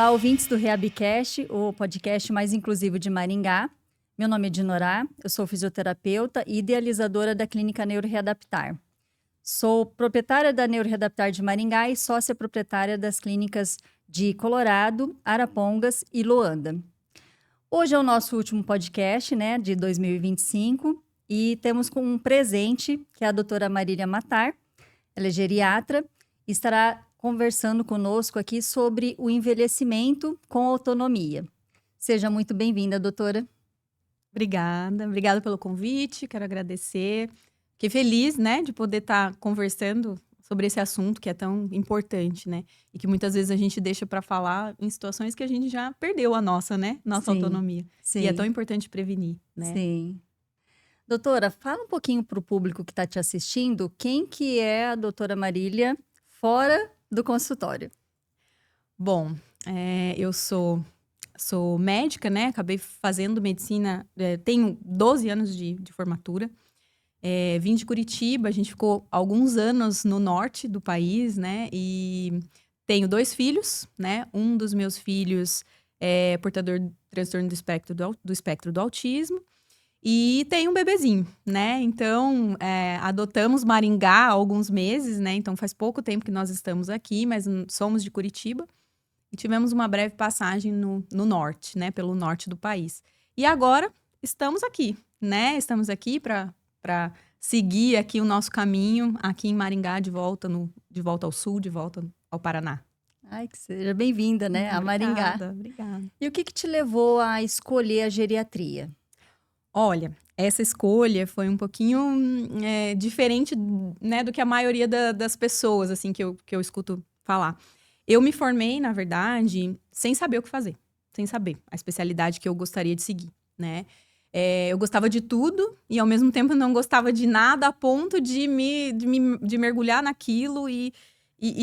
Olá, ouvintes do Reabcast, o podcast mais inclusivo de Maringá. Meu nome é Dinorá, eu sou fisioterapeuta e idealizadora da Clínica Neuroreadaptar. Sou proprietária da Neuroreadaptar de Maringá e sócia proprietária das clínicas de Colorado, Arapongas e Loanda. Hoje é o nosso último podcast, de 2025, e temos com um presente, que é a doutora Marília Matar. Ela é geriatra e estará conversando conosco aqui sobre o envelhecimento com autonomia. Seja muito bem-vinda, doutora. Obrigada pelo convite, quero agradecer. Fiquei feliz, de poder estar conversando sobre esse assunto que é tão importante, E que muitas vezes a gente deixa para falar em situações que a gente já perdeu a nossa Sim, autonomia. Sim. E é tão importante prevenir, Sim. Doutora, fala um pouquinho para o público que está te assistindo, quem que é a doutora Marília fora do consultório? Bom, eu sou médica, Acabei fazendo medicina, tenho 12 anos de formatura. Vim de Curitiba, a gente ficou alguns anos no norte do país, E tenho 2 filhos, Um dos meus filhos é portador de transtorno do espectro do autismo. E tem um bebezinho, Então, adotamos Maringá há alguns meses, Então, faz pouco tempo que nós estamos aqui, mas somos de Curitiba. E tivemos uma breve passagem no norte, Pelo norte do país. E agora, estamos aqui, Estamos aqui para seguir aqui o nosso caminho, aqui em Maringá, de volta ao sul, de volta ao Paraná. Ai, que seja bem-vinda, a Maringá. Obrigada. E o que te levou a escolher a geriatria? Olha, essa escolha foi um pouquinho diferente, do que a maioria das pessoas, assim, que eu escuto falar. Eu me formei, na verdade, sem saber o que fazer. Sem saber a especialidade que eu gostaria de seguir, Eu gostava de tudo e, ao mesmo tempo, não gostava de nada a ponto de mergulhar naquilo e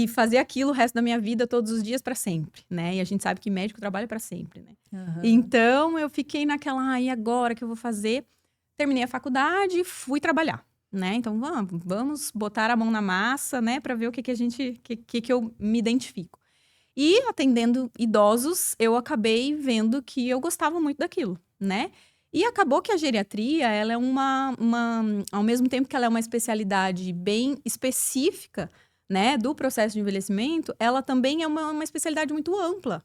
fazer aquilo o resto da minha vida, todos os dias, para sempre, E a gente sabe que médico trabalha para sempre, Uhum. Então, eu fiquei naquela, e agora o que eu vou fazer? Terminei a faculdade e fui trabalhar, Então, vamos botar a mão na massa, para ver o que eu me identifico. E, atendendo idosos, eu acabei vendo que eu gostava muito daquilo, E acabou que a geriatria, ela é ao mesmo tempo que ela é uma especialidade bem específica, do processo de envelhecimento, ela também é uma especialidade muito ampla,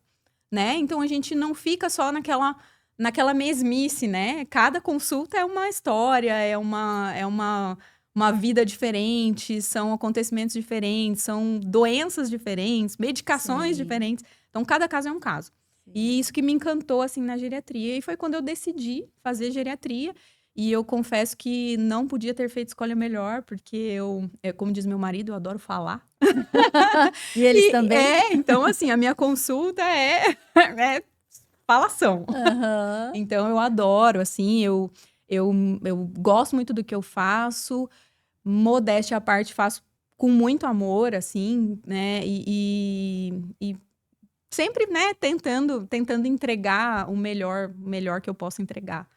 Então, a gente não fica só naquela mesmice, Cada consulta é uma história, é uma vida diferente, são acontecimentos diferentes, são doenças diferentes, medicações Sim. diferentes. Então, cada caso é um caso. Sim. E isso que me encantou, assim, na geriatria. E foi quando eu decidi fazer geriatria. E eu confesso que não podia ter feito escolha melhor, porque como diz meu marido, eu adoro falar. E eles também? Então, assim, a minha consulta é falação. Uhum. Então, eu adoro, assim, eu gosto muito do que eu faço. Modéstia à parte, faço com muito amor, assim, E sempre, tentando entregar o melhor que eu posso entregar,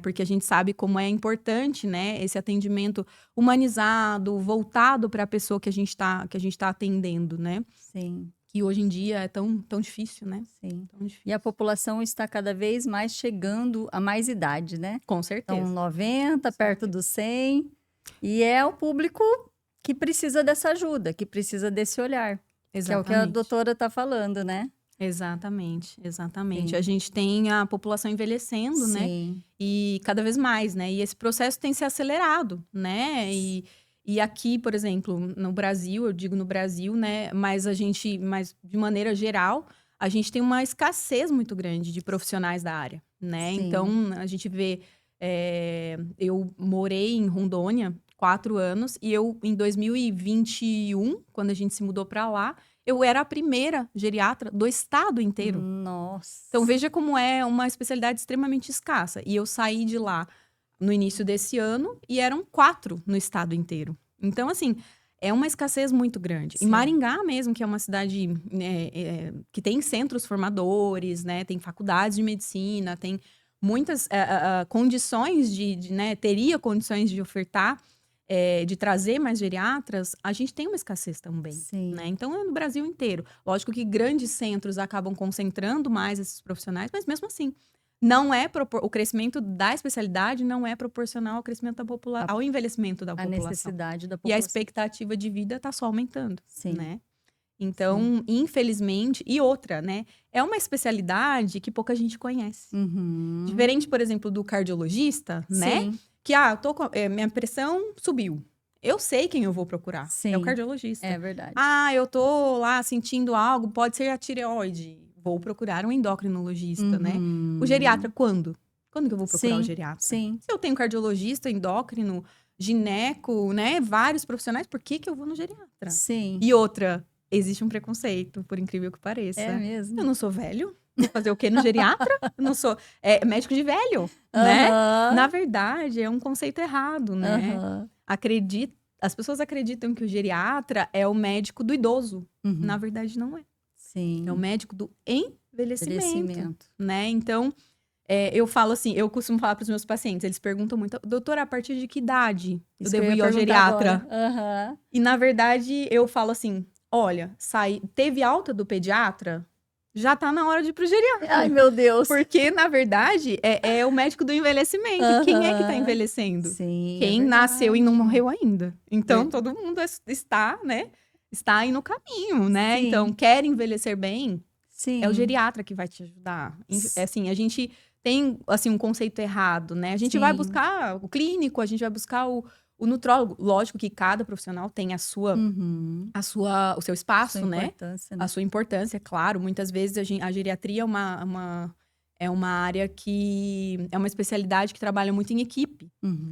Porque a gente sabe como é importante, esse atendimento humanizado, voltado para a pessoa que a gente tá atendendo, Sim. Que hoje em dia é tão, tão difícil, Sim. Tão difícil. E a população está cada vez mais chegando a mais idade, Com certeza. Então, 90, perto dos 100. E é o público que precisa dessa ajuda, que precisa desse olhar. Exatamente. Que é o que a doutora está falando, Exatamente. Sim. A gente tem a população envelhecendo, Sim. E cada vez mais, E esse processo tem se acelerado, E aqui, por exemplo, no Brasil, eu digo no Brasil, mas de maneira geral, a gente tem uma escassez muito grande de profissionais da área, Sim. Então, a gente vê... eu morei em Rondônia 4 anos e em 2021, quando a gente se mudou para lá, eu era a primeira geriatra do estado inteiro. Nossa. Então, veja como é uma especialidade extremamente escassa. E eu saí de lá no início desse ano e eram 4 no estado inteiro. Então, assim, é uma escassez muito grande. Sim. Em Maringá mesmo, que é uma cidade que tem centros formadores, tem faculdades de medicina, tem muitas condições teria condições de ofertar de trazer mais geriatras, a gente tem uma escassez também, Sim. né? Então, é no Brasil inteiro. Lógico que grandes centros acabam concentrando mais esses profissionais, mas mesmo assim, não é o crescimento da especialidade não é proporcional ao crescimento da população, ao envelhecimento da A população. necessidade da E a população. expectativa de vida está só aumentando, Sim. né? Então, infelizmente, e outra, né? É uma especialidade que pouca gente conhece. Uhum. Diferente, por exemplo, do cardiologista, né? Sim. Que, eu tô com, minha pressão subiu. Eu sei quem eu vou procurar. Sim. É o cardiologista. É verdade. Eu tô lá sentindo algo, pode ser a tireoide. Vou procurar um endocrinologista, né? O geriatra, quando? Quando que eu vou procurar o geriatra? Sim. Se eu tenho cardiologista, endócrino, gineco, né? Vários profissionais, por que eu vou no geriatra? Sim. E outra, existe um preconceito, por incrível que pareça. É mesmo. Eu não sou velho? Vou fazer o quê no geriatra? Eu não sou médico de velho, né? Na verdade, é um conceito errado, né? As pessoas acreditam que o geriatra é o médico do idoso. Na verdade, não é. Sim. É o médico do envelhecimento. Né? Então, eu falo assim, eu costumo falar para os meus pacientes, eles perguntam muito, doutora, a partir de que idade eu devo ir ao geriatra? E, na verdade, eu falo assim, olha, teve alta do pediatra, já tá na hora de ir pro geriatra. Ai, meu Deus. Porque, na verdade, é o médico do envelhecimento. Quem é que tá envelhecendo? Sim, Quem nasceu e não morreu ainda. Então, todo mundo está, né? Está aí no caminho, né? Sim. Então, quer envelhecer bem? Sim. É o geriatra que vai te ajudar. Assim, a gente tem, assim, um conceito errado, né? A gente vai buscar o clínico, a gente vai buscar o nutrólogo. Lógico que cada profissional tem o seu espaço, né? A sua importância, claro. Muitas vezes a geriatria é uma área que é uma especialidade que trabalha muito em equipe,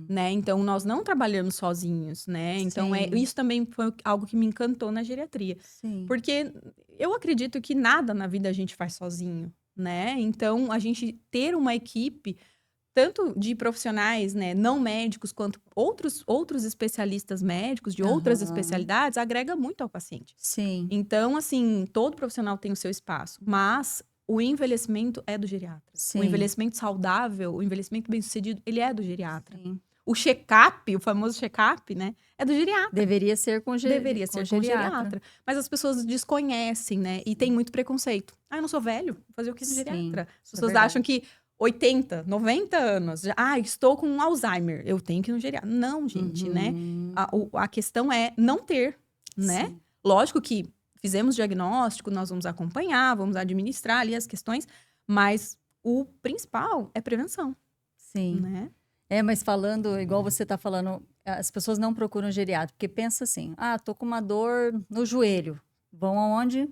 né? Então, nós não trabalhamos sozinhos, né? Então, isso também foi algo que me encantou na geriatria. Sim. Porque eu acredito que nada na vida a gente faz sozinho, né? Então, a gente ter uma equipe tanto de profissionais, né, não médicos, quanto outros especialistas médicos de outras especialidades, agrega muito ao paciente. Sim. Então, assim, todo profissional tem o seu espaço, mas o envelhecimento é do geriatra. Sim. O envelhecimento saudável, o envelhecimento bem-sucedido, ele é do geriatra. Sim. O check-up, o famoso check-up, né, é do geriatra. Deveria ser com geriatra. Mas as pessoas desconhecem, né, e tem muito preconceito. Eu não sou velho, vou fazer o que no geriatra? As pessoas acham que 80, 90 anos, estou com um Alzheimer, eu tenho que ir no geriatra. Não, gente, né? A questão é não ter, né? Sim. Lógico que fizemos diagnóstico, nós vamos acompanhar, vamos administrar ali as questões, mas o principal é prevenção. Sim. Né? Mas falando, igual você está falando, as pessoas não procuram geriatra, porque pensa assim, tô com uma dor no joelho, vão aonde?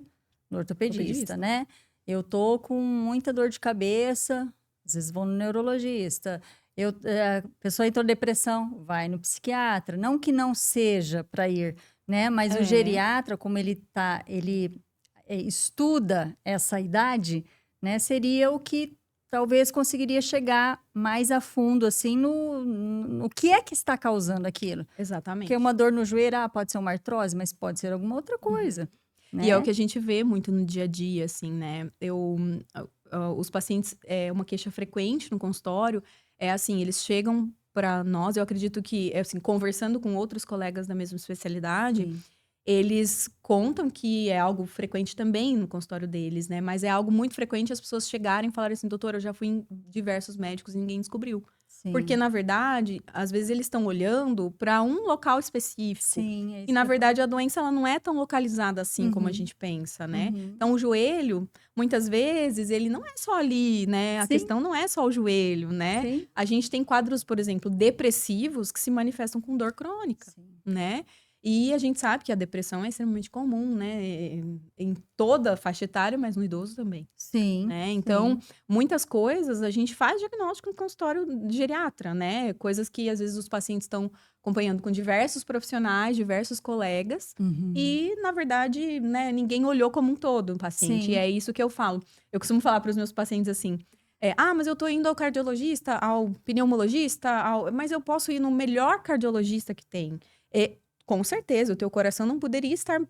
No ortopedista, né? Eu tô com muita dor de cabeça, às vezes vão no neurologista. A pessoa entrou em depressão, vai no psiquiatra. Não que não seja para ir, né? Mas o geriatra, como ele estuda essa idade, né? Seria o que talvez conseguiria chegar mais a fundo, assim, no que é que está causando aquilo. Exatamente. Porque uma dor no joelho, pode ser uma artrose, mas pode ser alguma outra coisa. Né? E é o que a gente vê muito no dia a dia, assim, né? Os pacientes, uma queixa frequente no consultório, assim, eles chegam para nós, eu acredito que, assim, conversando com outros colegas da mesma especialidade, Sim. Eles contam que é algo frequente também no consultório deles, né? Mas é algo muito frequente as pessoas chegarem e falarem assim, doutora, eu já fui em diversos médicos e ninguém descobriu. Sim. Porque, na verdade, às vezes eles estão olhando para um local específico. Sim, e, na verdade, a doença ela não é tão localizada assim como a gente pensa, né? Então, o joelho, muitas vezes, ele não é só ali, né? A questão não é só o joelho, né? Sim. A gente tem quadros, por exemplo, depressivos que se manifestam com dor crônica, né? E a gente sabe que a depressão é extremamente comum, né? Em toda a faixa etária, mas no idoso também. Sim. Né? Então, muitas coisas a gente faz diagnóstico no consultório de geriatra, né? Coisas que às vezes os pacientes estão acompanhando com diversos profissionais, diversos colegas. E, na verdade, né, ninguém olhou como um todo o paciente. Sim. E é isso que eu falo. Eu costumo falar para os meus pacientes assim: mas eu tô indo ao cardiologista, ao pneumologista, mas eu posso ir no melhor cardiologista que tem. Com certeza, o teu coração não poderia estar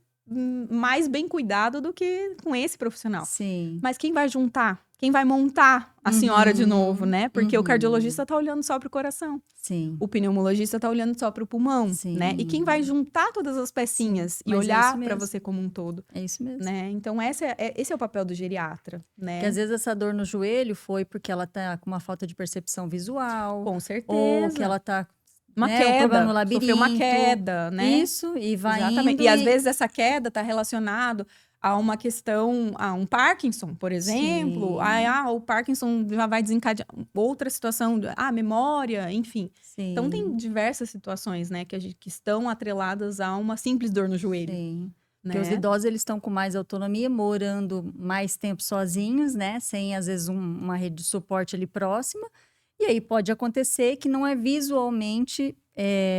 mais bem cuidado do que com esse profissional. Sim. Mas quem vai juntar? Quem vai montar a senhora de novo, né? Porque o Uhum. cardiologista tá olhando só pro coração. Sim. O pneumologista tá olhando só pro pulmão, Sim. né? E quem vai juntar todas as pecinhas e Mas é olhar isso para mesmo. você como um todo, É isso mesmo. né? Então, esse é o papel do geriatra, né? Porque às vezes essa dor no joelho foi porque ela tá com uma falta de percepção visual. Com certeza. Ou que ela tá... Uma né, queda, um problema no labirinto. sofreu uma queda, né? Isso, e vai Exatamente. indo. E às vezes essa queda tá relacionado a uma questão, a um Parkinson, por exemplo. Sim. O Parkinson já vai desencadear outra situação, memória, enfim. Sim. Então, tem diversas situações, né, que estão atreladas a uma simples dor no joelho. Sim. Né? Porque os idosos, eles estão com mais autonomia, morando mais tempo sozinhos, né? Sem, às vezes, uma rede de suporte ali próxima. E aí pode acontecer que não é visualmente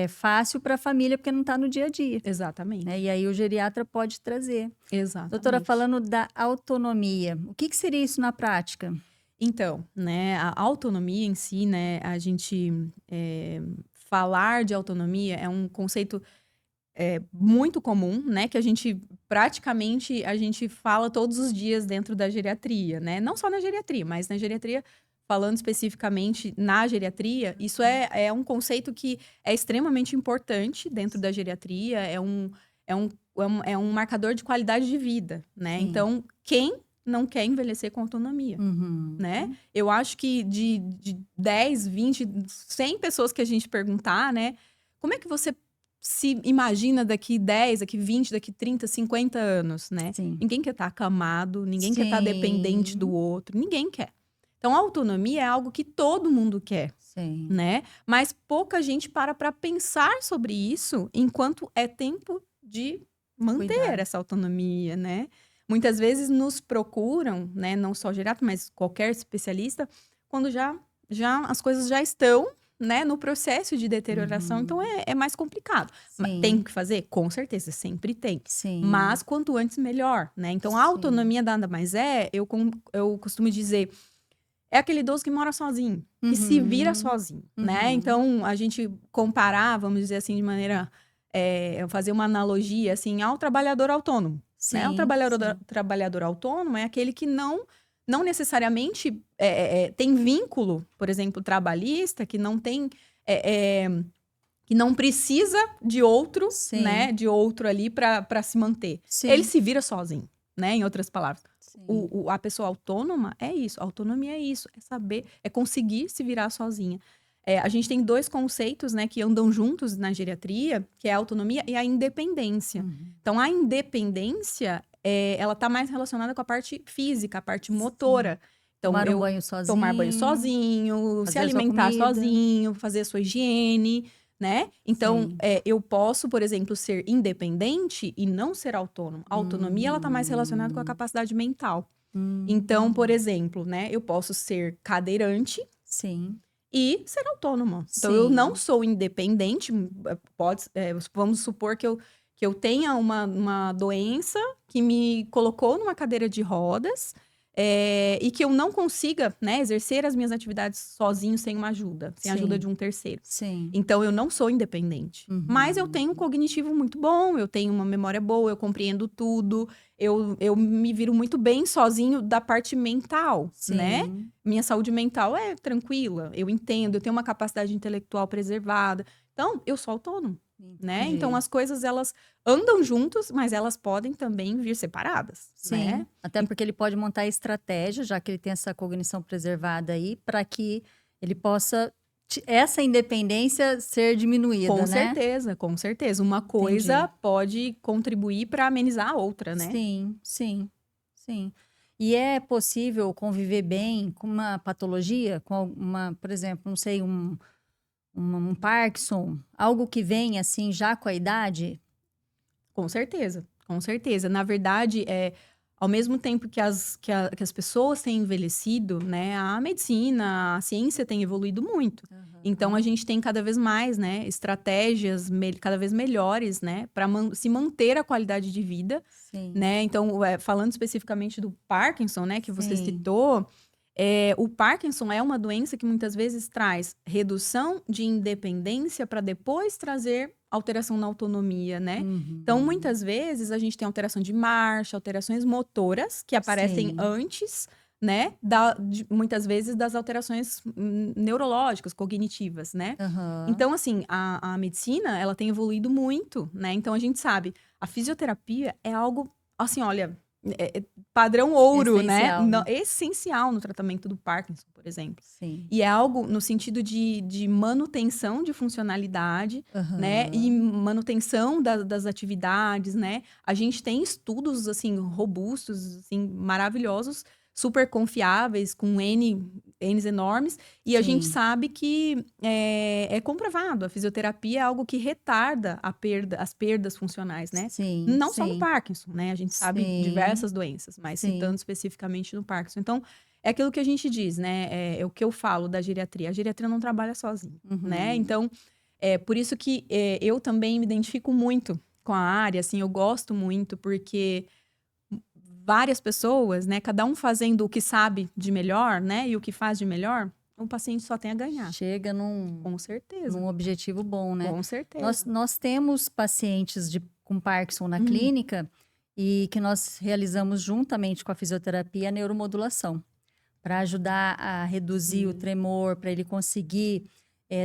fácil para a família, porque não está no dia a dia. Exatamente. Né? E aí o geriatra pode trazer. Exatamente. Doutora, falando da autonomia, o que seria isso na prática? Então, né, a autonomia em si, né, a gente falar de autonomia é um conceito muito comum, né, que a gente fala todos os dias dentro da geriatria, né, não só na geriatria, mas na geriatria, falando especificamente na geriatria, isso é um conceito que é extremamente importante dentro da geriatria, é um marcador de qualidade de vida, né, Sim. então, quem não quer envelhecer com autonomia, né? Eu acho que de 10, 20, 100 pessoas que a gente perguntar, né? Como é que você se imagina daqui 10, daqui 20, daqui 30, 50 anos, né? Sim. Ninguém quer estar acamado, ninguém quer estar dependente do outro, ninguém quer. Então, a autonomia é algo que todo mundo quer, Sim. né? Mas pouca gente para pensar sobre isso enquanto é tempo de manter essa autonomia, né? Muitas vezes nos procuram, né, não só geriatra, mas qualquer especialista, quando já as coisas já estão, né, no processo de deterioração, então é mais complicado. Sim. Tem que fazer? Com certeza, sempre tem. Sim. Mas quanto antes, melhor, né? Então, a autonomia nada mais eu costumo dizer, é aquele idoso que mora sozinho, que se vira sozinho, né? Então, a gente comparar, vamos dizer assim, de maneira... fazer uma analogia, assim, ao trabalhador autônomo. Sim, né? O trabalhador autônomo é aquele que não necessariamente tem vínculo, por exemplo, trabalhista, que não tem... que não precisa de outro, né? De outro ali para se manter. Sim. Ele se vira sozinho, né? Em outras palavras. Sim. A pessoa autônoma é isso. A autonomia é isso. É saber, é conseguir se virar sozinha. A gente tem dois conceitos, né, que andam juntos na geriatria, que é a autonomia e a independência. Então, a independência, ela tá mais relacionada com a parte física, a parte motora. Então, tomar um banho sozinho. Tomar banho sozinho, se alimentar sozinho, fazer a sua higiene, né? Então, eu posso, por exemplo, ser independente e não ser autônomo. A autonomia, ela tá mais relacionada com a capacidade mental. Então, por exemplo, né, eu posso ser cadeirante. Sim. E ser autônoma. Então, eu não sou independente. Vamos supor que eu tenha uma doença que me colocou numa cadeira de rodas e que eu não consiga, né, exercer as minhas atividades sozinho, sem uma ajuda. Sem a ajuda de um terceiro. Sim. Então, eu não sou independente. Mas eu tenho um cognitivo muito bom, eu tenho uma memória boa, eu compreendo tudo. Eu me viro muito bem sozinho da parte mental, né? Minha saúde mental é tranquila, eu entendo, eu tenho uma capacidade intelectual preservada. Então, eu sou autônomo, né? Então, as coisas, elas andam juntos, mas elas podem também vir separadas, né? Até porque ele pode montar estratégia, já que ele tem essa cognição preservada aí, para que ele possa... essa independência ser diminuída, com né? Com certeza. Uma coisa pode contribuir para amenizar a outra, né? Sim. E é possível conviver bem com uma patologia, com uma, por exemplo, não sei, um Parkinson, algo que vem assim já com a idade? Com certeza. Na verdade, ao mesmo tempo que as pessoas têm envelhecido, né, a medicina, a ciência tem evoluído muito. Então, a gente tem cada vez mais, né, estratégias cada vez melhores, né, para se manter a qualidade de vida, né? Então, falando especificamente do Parkinson, né, que você citou, o Parkinson é uma doença que muitas vezes traz redução de independência para depois trazer alteração na autonomia, né? Uhum. Então, muitas vezes, a gente tem alteração de marcha, alterações motoras, que aparecem Sim. antes, né? Muitas vezes, das alterações neurológicas, cognitivas, né? Aham. Então, assim, a medicina, ela tem evoluído muito, né? Então, a gente sabe, a fisioterapia é algo, assim, olha, padrão ouro, né? Essencial, né? Essencial no tratamento do Parkinson, por exemplo. Sim. E é algo no sentido de manutenção de funcionalidade, né? Aham. E manutenção das atividades, né? A gente tem estudos, assim, robustos, assim, maravilhosos, super confiáveis, com N's enormes. E a gente Sim. sabe que é comprovado. A fisioterapia é algo que retarda as perdas funcionais, né? Sim, Não só no sim. Parkinson, né? A gente sabe Sim. diversas doenças, mas Sim. citando especificamente no Parkinson. Então, é aquilo que a gente diz, né? É o que eu falo da geriatria. A geriatria não trabalha sozinha, né? Uhum. Então, por isso que eu também me identifico muito com a área, assim, eu gosto muito, porque várias pessoas, né? Cada um fazendo o que sabe de melhor, né? E o que faz de melhor, o paciente só tem a ganhar. Chega Com certeza. num objetivo bom, né? Com certeza. Nós temos pacientes com Parkinson na clínica e que nós realizamos juntamente com a fisioterapia a neuromodulação, para ajudar a reduzir o tremor, para ele conseguir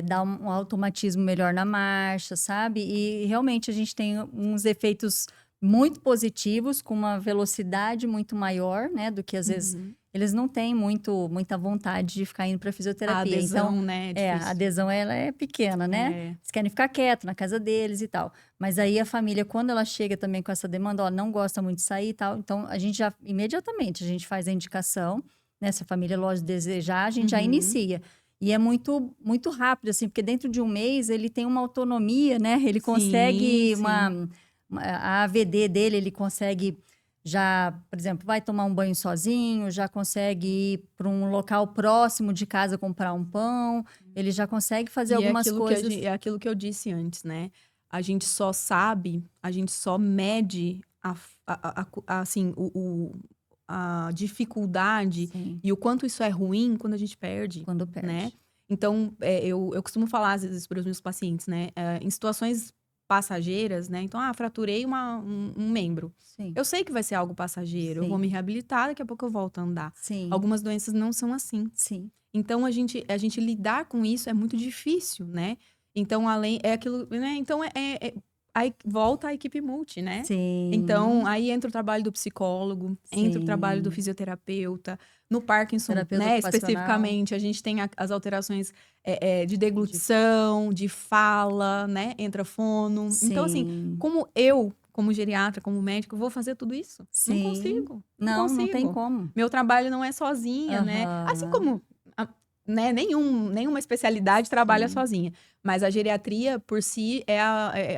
dar um automatismo melhor na marcha, sabe? E realmente a gente tem uns efeitos muito positivos, com uma velocidade muito maior, né? Do que às vezes eles não têm muita vontade de ficar indo para A fisioterapia. adesão, Então, né? a Difícil. adesão ela é pequena, né? Eles querem ficar quieto na casa deles e tal. Mas aí a família, quando ela chega também com essa demanda, ó, não gosta muito de sair e tal, então a gente já, imediatamente, a gente faz a indicação, né? Se a família, lógico, desejar, a gente já inicia. E é muito, muito rápido, assim, porque dentro de um mês ele tem uma autonomia, né? Ele consegue a AVD dele, ele consegue já, por exemplo, vai tomar um banho sozinho, já consegue ir para um local próximo de casa comprar um pão, ele já consegue fazer algumas coisas. É aquilo que eu disse antes, né? A gente só sabe, a gente só mede assim, a dificuldade Sim, e o quanto isso é ruim quando a gente perde, quando perde. né? Então, eu costumo falar às vezes para os meus pacientes, né? Em situações passageiras, né? Então, fraturei um membro. Sim, Eu sei que vai ser algo passageiro, eu vou Sim. me reabilitar, daqui a pouco eu volto a andar. sim, Algumas doenças não são assim. sim, Então, a gente lidar com isso é muito difícil, né? Então, é aquilo, né? Então, aí volta a equipe multi, né? sim. Então, aí entra o trabalho do psicólogo, entra o trabalho do Sim. fisioterapeuta. No Parkinson, Terapeuta né, ocupacional. especificamente, a gente tem as alterações de deglutição, de fala, né? Entra fono. Então, assim, Sim. como geriatra, como médico, vou fazer tudo isso? Sim. Não consigo. Não consigo. tem como. Meu trabalho não é sozinha, né? Assim Aham. como né, nenhuma especialidade trabalha Sim. sozinha. Mas a geriatria, por si,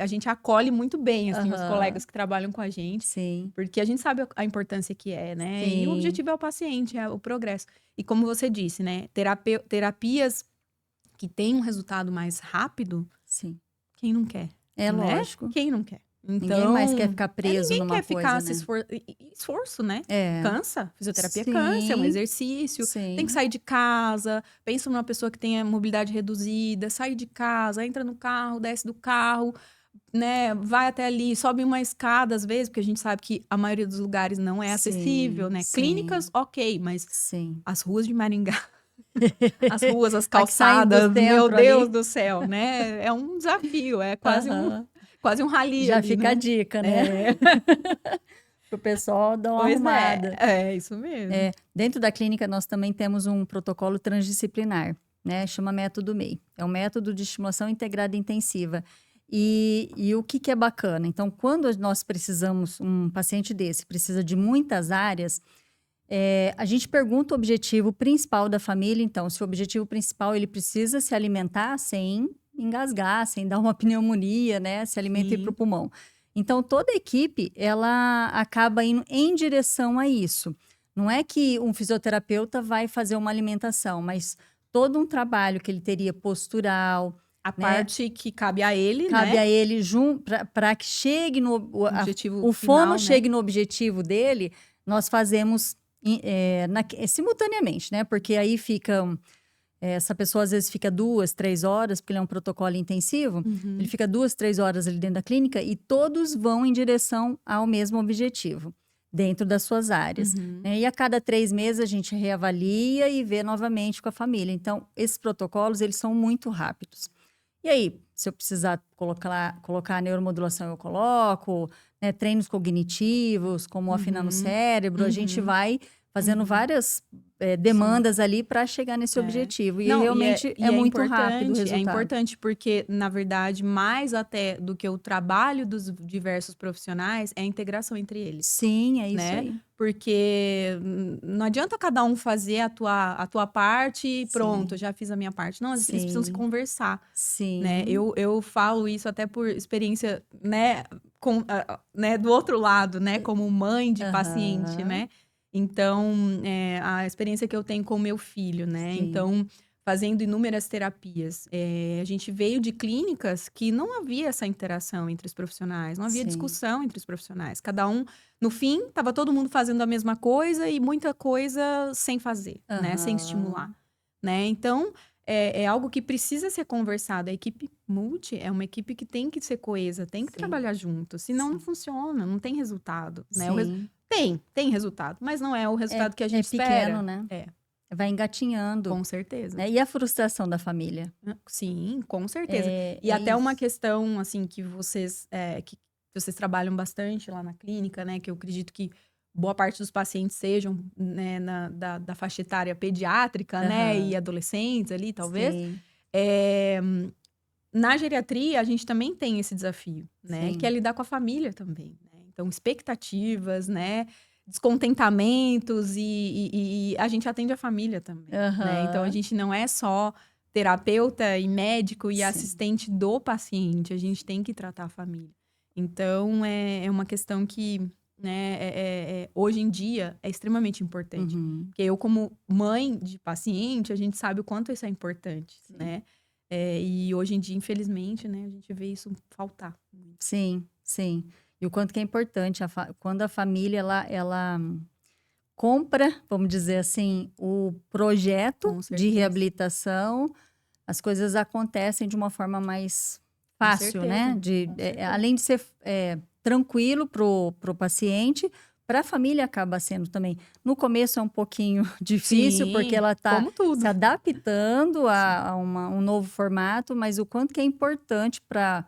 a gente acolhe muito bem, assim, os Aham. colegas que trabalham com a gente. Sim. Porque a gente sabe a importância que é, né? E o Sim. objetivo é o paciente, é o progresso. E como você disse, né? Terapias que têm um resultado mais rápido, Sim. quem não quer? É né? lógico. Quem não quer? Então, Ninguém mais quer ficar preso ninguém numa quer ficar coisa, se né? esforço, né? É. Cansa. Fisioterapia Sim. cansa, é um exercício. Sim. Tem que sair de casa. Pensa numa pessoa que tenha mobilidade reduzida. Sai de casa, entra no carro, desce do carro, né? Vai até ali, sobe uma escada às vezes, porque a gente sabe que a maioria dos lugares não é acessível, né? Sim. Clínicas, ok, mas Sim. as ruas de Maringá, as ruas, as A que saem do calçadas, meu centro Deus ali. do céu, né? É um desafio, é quase Aham. um rally Já ali, fica né? a dica, né? Pro pessoal dar uma Pois arrumada. é isso mesmo. Dentro da clínica, nós também temos um protocolo transdisciplinar, né? Chama método MEI. É um método de estimulação integrada intensiva. E o que é bacana? Então, quando nós precisamos, um paciente desse precisa de muitas áreas, a gente pergunta o objetivo principal da família. Então, se o objetivo principal, ele precisa se alimentar sem engasgar, sem dar uma pneumonia, né? Se alimenta ir para o pulmão. Então, toda a equipe, ela acaba indo em direção a isso. Não é que um fisioterapeuta vai fazer uma alimentação, mas todo um trabalho que ele teria postural, A né? parte que cabe a ele, Cabe né? a ele para que chegue no Objetivo o final, fono né? chegue no objetivo dele, nós fazemos simultaneamente, né? Porque aí ficam Essa pessoa às vezes fica 2, 3 horas, porque ele é um protocolo intensivo, ele fica 2, 3 horas ali dentro da clínica e todos vão em direção ao mesmo objetivo, dentro das suas áreas. Né? E a cada 3 meses a gente reavalia e vê novamente com a família. Então, esses protocolos, eles são muito rápidos. E aí, se eu precisar colocar a neuromodulação, eu coloco, né? Treinos cognitivos, como afinando o cérebro, a gente vai fazendo várias demandas ali para chegar nesse objetivo. E Não, realmente é muito rápido o É resultado. importante porque, na verdade, mais até do que o trabalho dos diversos profissionais, é a integração entre eles. Sim, é isso né? aí. Porque não adianta cada um fazer a tua parte e pronto, já fiz a minha parte. Não, eles precisam se conversar. Sim. Né? Eu falo isso até por experiência, né, né, do outro lado, né, como mãe de paciente, né? Então, a experiência que eu tenho com o meu filho, né? Sim. Então, fazendo inúmeras terapias, a gente veio de clínicas que não havia essa interação entre os profissionais, não havia discussão entre os profissionais. Cada um, no fim, estava todo mundo fazendo a mesma coisa e muita coisa sem fazer, né? Sem estimular, né? Então, é algo que precisa ser conversado. A equipe multi é uma equipe que tem que ser coesa, tem que trabalhar junto. Senão não funciona, não tem resultado. Né? Tem resultado, mas não é o resultado que a gente espera. É pequeno, né? Vai engatinhando. Com certeza. Né? E a frustração da família? Sim, com certeza. E até uma questão, assim, que vocês trabalham bastante lá na clínica, né? Que eu acredito que boa parte dos pacientes sejam, né, da faixa etária pediátrica, né? E adolescentes ali, talvez. Na geriatria, a gente também tem esse desafio, né? Que é lidar com a família também, né? Então, expectativas, né? Descontentamentos e a gente atende a família também, né? Então, a gente não é só terapeuta e médico e assistente do paciente, a gente tem que tratar a família. Então, é uma questão que, né, hoje em dia é extremamente importante. Porque eu, como mãe de paciente, a gente sabe o quanto isso é importante, né? E hoje em dia, infelizmente, né, a gente vê isso faltar. Sim. E o quanto que é importante, quando a família, ela compra, vamos dizer assim, o projeto de reabilitação, as coisas acontecem de uma forma mais fácil, né? Além de ser tranquilo pro paciente, para a família acaba sendo também. No começo é um pouquinho difícil, porque ela está se adaptando a um novo formato, mas o quanto que é importante para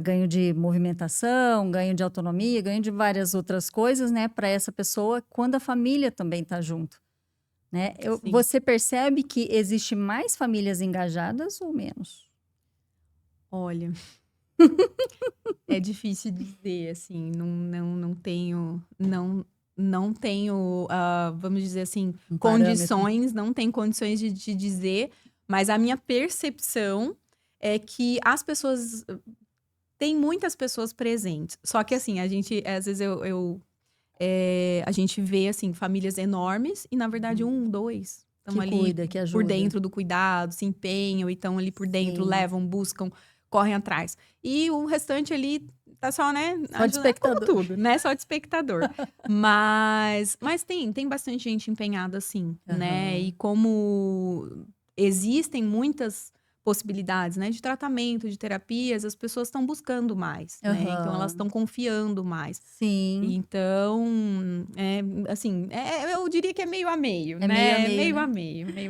ganho de movimentação, ganho de autonomia, ganho de várias outras coisas, né? Para essa pessoa, quando a família também está junto. Né? Você percebe que existe mais famílias engajadas ou menos? Olha, é difícil dizer, assim, não tenho, vamos dizer assim, condições, não tenho condições de dizer, mas a minha percepção é que as pessoas, tem muitas pessoas presentes, só que assim, a gente, às vezes a gente vê, assim, famílias enormes e, na verdade, 1, 2 estão ali por dentro do cuidado, se empenham e estão ali por dentro, levam, buscam, correm atrás. E o restante ali tá só, né? Só de espectador. Como tudo, né? Só de espectador. mas tem bastante gente empenhada, assim, né? E como existem muitas possibilidades, né? De tratamento, de terapias, as pessoas estão buscando mais, né? Então, elas estão confiando mais. Sim. Então, assim, eu diria que é meio a meio, né? Meio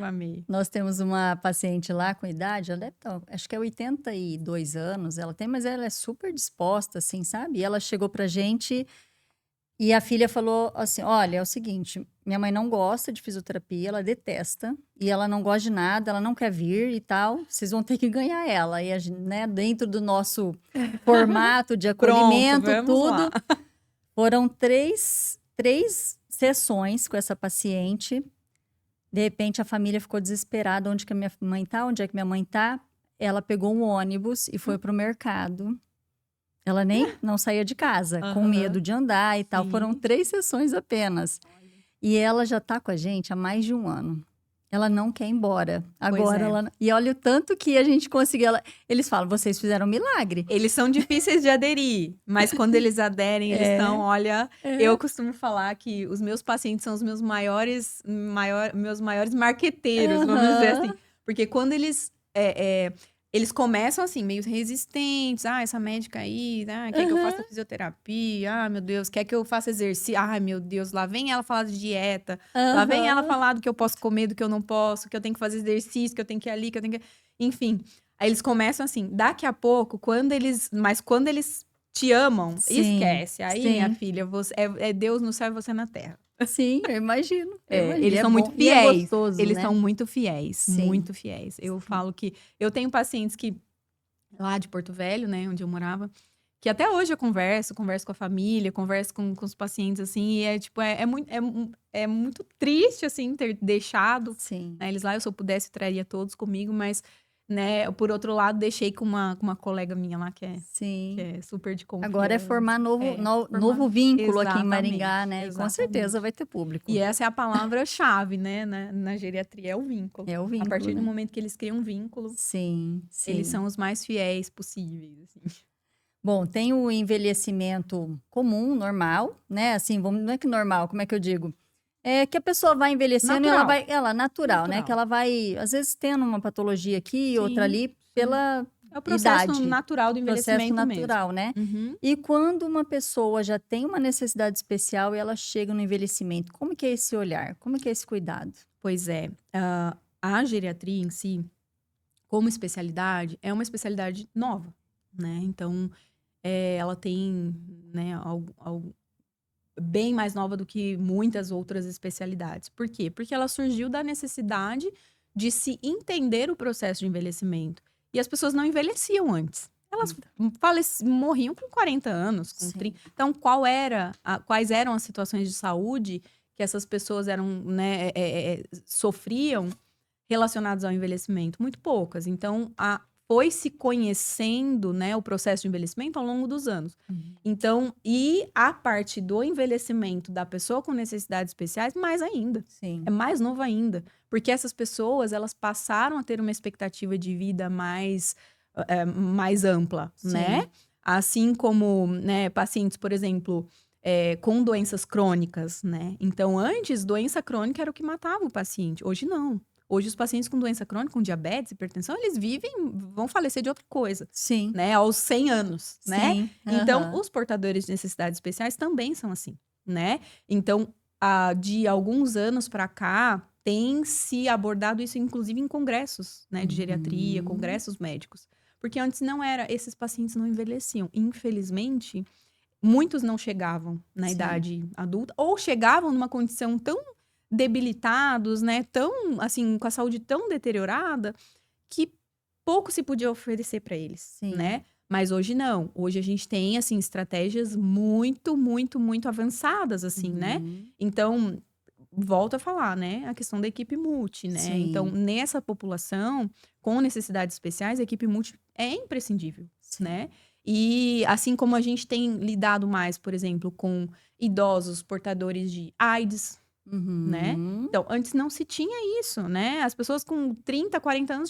a meio. Nós temos uma paciente lá com idade, ela deve estar, acho que é 82 anos ela tem, mas ela é super disposta, assim, sabe? E ela chegou pra gente e a filha falou assim, olha, é o seguinte, minha mãe não gosta de fisioterapia, ela detesta, e ela não gosta de nada, ela não quer vir e tal, vocês vão ter que ganhar ela. E, né, dentro do nosso formato de acolhimento, tudo, foram três sessões com essa paciente. De repente, a família ficou desesperada, onde que a minha mãe tá, onde é que minha mãe tá? Ela pegou um ônibus e foi pro mercado. Ela nem não saía de casa, com medo de andar e tal. Foram 3 sessões apenas. E ela já tá com a gente há mais de 1 ano. ela não quer ir embora. Pois Agora é. ela... E olha o tanto que a gente conseguiu. Eles falam, vocês fizeram um milagre. Eles são difíceis de aderir, mas quando eles aderem, eles estão, olha, eu costumo falar que os meus pacientes são os meus meus maiores marqueteiros, vamos dizer assim. Porque quando eles começam assim, meio resistentes. Ah, essa médica aí, quer que eu faça fisioterapia? Ah, meu Deus, quer que eu faça exercício? Ai, meu Deus, lá vem ela falar de dieta. Lá vem ela falar do que eu posso comer, do que eu não posso, que eu tenho que fazer exercício, que eu tenho que ir ali, que eu tenho que... Enfim, aí eles começam assim. Daqui a pouco, quando eles te amam, Sim, esquece. Aí, sim. minha filha, é Deus no céu e você na terra. Sim, eu imagino. Eles E são muito bom, e é fiéis. gostoso, Eles né? são muito fiéis, Sim. muito fiéis. Eu falo que eu tenho pacientes que lá de Porto Velho, né, onde eu morava, que até hoje eu converso com a família, converso com os pacientes assim, e é muito triste assim ter deixado, Sim. né, eles lá. Se eu pudesse eu traria todos comigo, mas né, por outro lado, deixei com uma colega minha lá que é super de confiança. Agora é formar novo vínculo aqui em Maringá, né? Exatamente. E com certeza vai ter público. E essa é a palavra-chave, né, na geriatria, é o vínculo. É o vínculo, a partir do né? momento que eles criam um vínculo, sim. eles são os mais fiéis possíveis, assim. Bom, tem o envelhecimento comum, normal, né? Assim, não é que normal, como é que eu digo? É que a pessoa vai envelhecendo Natural. e ela natural, né? Que ela vai, às vezes, tendo uma patologia aqui, outra ali, pela É o processo idade. natural do envelhecimento Processo natural, mesmo. né? Uhum. E quando uma pessoa já tem uma necessidade especial e ela chega no envelhecimento, como que é esse olhar? Como que é esse cuidado? Pois é. A geriatria em si, como especialidade, é uma especialidade nova, né? Então, ela tem, né, algo bem mais nova do que muitas outras especialidades. Por quê? Porque ela surgiu da necessidade de se entender o processo de envelhecimento. E as pessoas não envelheciam antes. Elas morriam com 40 anos, com 30. Então, quais eram as situações de saúde que essas pessoas sofriam relacionadas ao envelhecimento? Muito poucas. Então, foi se conhecendo, né, o processo de envelhecimento ao longo dos anos. Então, e a parte do envelhecimento da pessoa com necessidades especiais, mais ainda. Sim. É mais novo ainda. Porque essas pessoas, elas passaram a ter uma expectativa de vida mais ampla, né? Assim como, né, pacientes, por exemplo, com doenças crônicas, né? Então, antes, doença crônica era o que matava o paciente. Hoje, não. Hoje, os pacientes com doença crônica, com diabetes, hipertensão, eles vão falecer de outra coisa. Sim. Né? Aos 100 anos, né? Sim. Então, os portadores de necessidades especiais também são assim, né? Então, de alguns anos para cá, tem se abordado isso, inclusive, em congressos, né? De geriatria, congressos médicos. Porque antes não era, esses pacientes não envelheciam. Infelizmente, muitos não chegavam na idade adulta, ou chegavam numa condição tão debilitados, né? Tão, assim, com a saúde tão deteriorada, que pouco se podia oferecer para eles, né? Mas hoje não. Hoje a gente tem, assim, estratégias muito, muito, muito avançadas, assim, né? Então, volto a falar, né? A questão da equipe multi, né? Então, nessa população com necessidades especiais, a equipe multi é imprescindível, né? E assim como a gente tem lidado mais, por exemplo, com idosos portadores de AIDS, né? Então, antes não se tinha isso, né? As pessoas com 30, 40 anos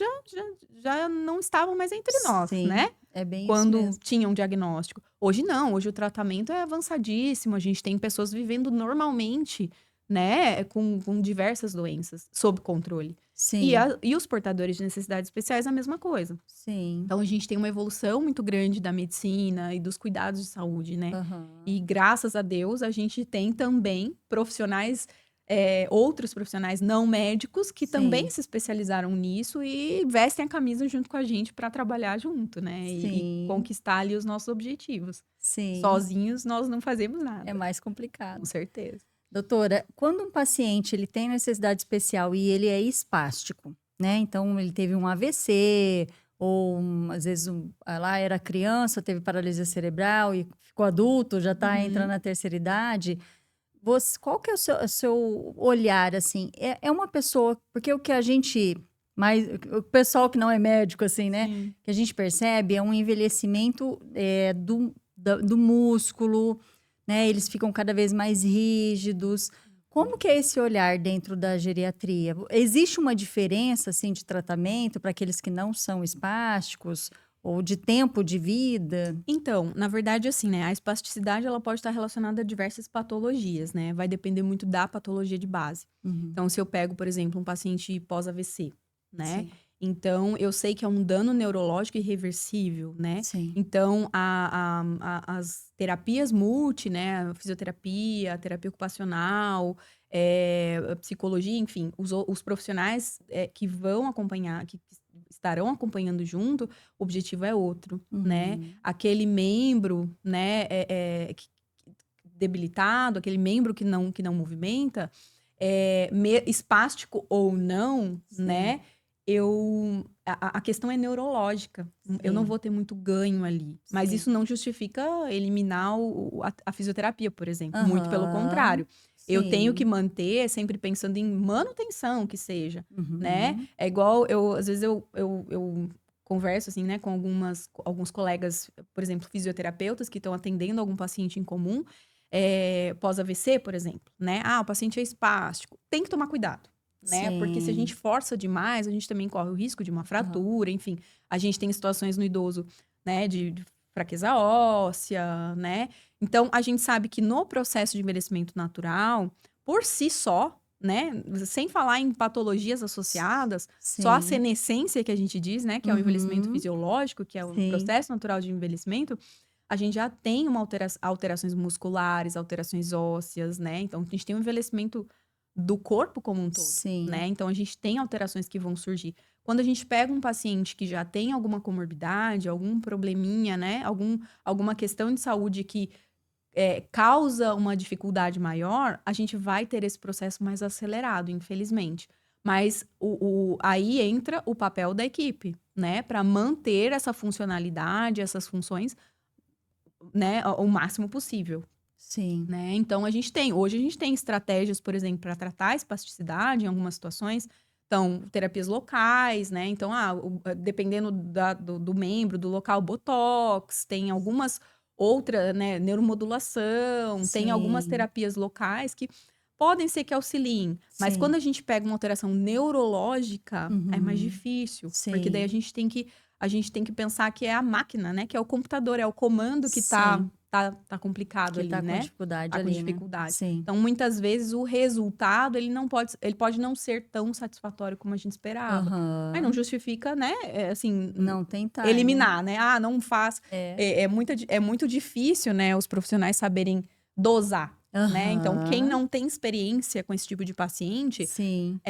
já não estavam mais entre nós, né? É bem quando isso mesmo. tinham um diagnóstico. Hoje não, hoje o tratamento é avançadíssimo, a gente tem pessoas vivendo normalmente, né? Com diversas doenças sob controle. E os portadores de necessidades especiais, a mesma coisa. Então, a gente tem uma evolução muito grande da medicina e dos cuidados de saúde, né? E graças a Deus, a gente tem também profissionais, outros profissionais não médicos que também se especializaram nisso e vestem a camisa junto com a gente para trabalhar junto, né? E conquistar ali os nossos objetivos. Sozinhos, nós não fazemos nada. É mais complicado. Com certeza. Doutora, quando um paciente ele tem necessidade especial e ele é espástico, né? Então, ele teve um AVC, ou às vezes lá era criança, teve paralisia cerebral e ficou adulto, já está entrando na terceira idade. Qual que é o seu olhar, assim? É uma pessoa... Porque o que a gente... o pessoal que não é médico, assim, né? Que a gente percebe é um envelhecimento do músculo, né? Eles ficam cada vez mais rígidos. Como que é esse olhar dentro da geriatria? Existe uma diferença, assim, de tratamento para aqueles que não são espásticos ou de tempo de vida? Então, na verdade, assim, né, a espasticidade ela pode estar relacionada a diversas patologias, né? Vai depender muito da patologia de base. Uhum. Então, se eu pego, por exemplo, um paciente pós-AVC, né? Sim, Então, eu sei que é um dano neurológico irreversível, né? sim. Então, as terapias multi, né? A fisioterapia, a terapia ocupacional, a psicologia, enfim, os profissionais que vão acompanhar, que estarão acompanhando junto, o objetivo é outro, né? Uhum. Aquele membro, né, debilitado, aquele membro que não movimenta, espástico ou não, Sim, né? A questão é neurológica. Eu não sim, vou ter muito ganho ali. Mas sim. isso não justifica eliminar a fisioterapia, por exemplo. Muito pelo Aham. contrário. Eu tenho que Sim. manter, sempre pensando em manutenção que seja, né? Uhum. É igual, às vezes eu converso, assim, né, com alguns colegas, por exemplo, fisioterapeutas que estão atendendo algum paciente em comum, pós-AVC, por exemplo, né? Ah, o paciente é espástico. Tem que tomar cuidado, né? Porque se a gente Sim. força demais, a gente também corre o risco de uma Aham. fratura, enfim. A gente tem situações no idoso, né, de fraqueza óssea, né? Então, a gente sabe que no processo de envelhecimento natural, por si só, né, sem falar em patologias associadas, só a Sim. senescência que a gente diz, né, que é o envelhecimento Uhum. fisiológico, que é o Sim. processo natural de envelhecimento, a gente já tem uma alterações musculares, alterações ósseas, né? Então, a gente tem um envelhecimento do corpo como um todo, Sim. né? Então, a gente tem alterações que vão surgir. Quando a gente pega um paciente que já tem alguma comorbidade, algum probleminha, né? Alguma questão de saúde que causa uma dificuldade maior, a gente vai ter esse processo mais acelerado, infelizmente. Mas aí entra o papel da equipe, né? Para manter essa funcionalidade, essas funções, né, o máximo possível, Sim. né? Então hoje a gente tem estratégias, por exemplo, para tratar a espasticidade em algumas situações. Então, terapias locais, né? Então, dependendo do membro, do local, botox, tem algumas outras, né? Neuromodulação, tem algumas Sim. terapias locais que podem ser que auxiliem, mas Sim. quando a gente pega uma alteração neurológica, é mais Uhum. difícil, porque daí Sim. a gente tem que pensar que é a máquina, né? Que é o computador, é o comando que Sim. tá complicado Que ali, tá com né? dificuldade Tá com ali, né? dificuldade. Sim. Então, muitas vezes, o resultado, ele pode não ser tão satisfatório como a gente esperava. Mas não Aham. justifica, né, assim, Não tentar, né? eliminar, né? Ah, não faz. É. É muito difícil, né, os profissionais saberem dosar, né? Então, quem Aham. não tem experiência com esse tipo de paciente, Sim.